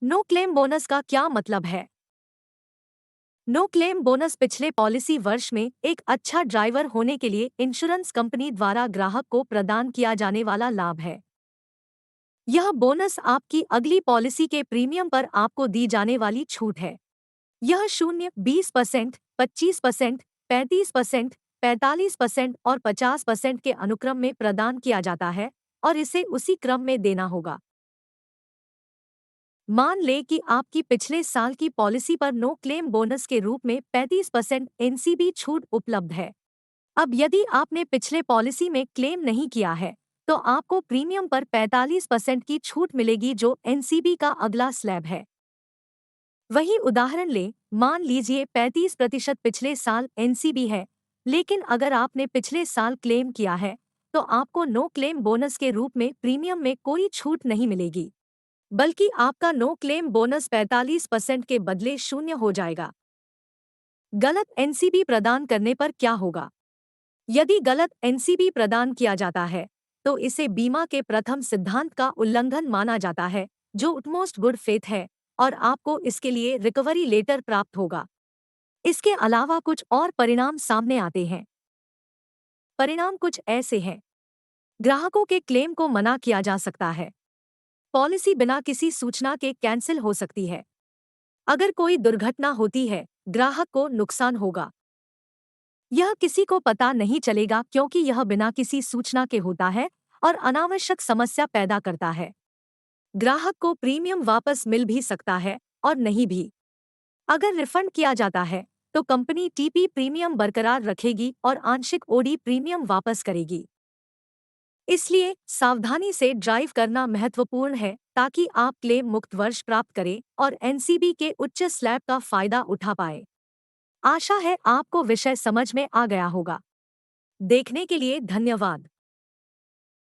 No claim bonus का क्या मतलब है? नो क्लेम बोनस पिछले पॉलिसी वर्ष में एक अच्छा ड्राइवर होने के लिए इंश्योरेंस कंपनी द्वारा ग्राहक को प्रदान किया जाने वाला लाभ है। यह बोनस आपकी अगली पॉलिसी के प्रीमियम पर आपको दी जाने वाली छूट है। यह 0, 20%, 25%, 35%, 45% और 50% के अनुक्रम में प्रदान किया जाता है और इसे उसी क्रम में देना होगा। मान लें कि आपकी पिछले साल की पॉलिसी पर नो क्लेम बोनस के रूप में 35% एनसीबी छूट उपलब्ध है। अब यदि आपने पिछले पॉलिसी में क्लेम नहीं किया है, तो आपको प्रीमियम पर 45% की छूट मिलेगी जो एनसीबी का अगला स्लैब है। वही उदाहरण लें, मान लीजिए 35% पिछले साल एनसीबी है, लेकिन अगर आपने पिछले साल क्लेम किया है, तो आपको नो क्लेम बोनस के रूप में प्रीमियम में कोई छूट नहीं मिलेगी, बल्कि आपका नो क्लेम बोनस 45% के बदले 0 हो जाएगा। गलत एनसीबी प्रदान करने पर क्या होगा? यदि गलत एनसीबी प्रदान किया जाता है, तो इसे बीमा के प्रथम सिद्धांत का उल्लंघन माना जाता है, जो उटमोस्ट गुड फेथ है, और आपको इसके लिए रिकवरी लेटर प्राप्त होगा। इसके अलावा कुछ और परिणाम सामने आते हैं। परिणाम कुछ ऐसे हैं। ग्राहकों के क्लेम को मना किया जा सकता है। पॉलिसी बिना किसी सूचना के कैंसिल हो सकती है। अगर कोई दुर्घटना होती है, ग्राहक को नुकसान होगा। यह किसी को पता नहीं चलेगा क्योंकि यह बिना किसी सूचना के होता है और अनावश्यक समस्या पैदा करता है। ग्राहक को प्रीमियम वापस मिल भी सकता है और नहीं भी। अगर रिफंड किया जाता है, तो कंपनी टीपी प्रीमियम बरकरार रखेगी और आंशिक ओडी प्रीमियम वापस करेगी। इसलिए सावधानी से ड्राइव करना महत्वपूर्ण है ताकि आप क्लेम मुक्त वर्ष प्राप्त करें और एनसीबी के उच्च स्लैब का फायदा उठा पाएं। आशा है आपको विषय समझ में आ गया होगा। देखने के लिए धन्यवाद।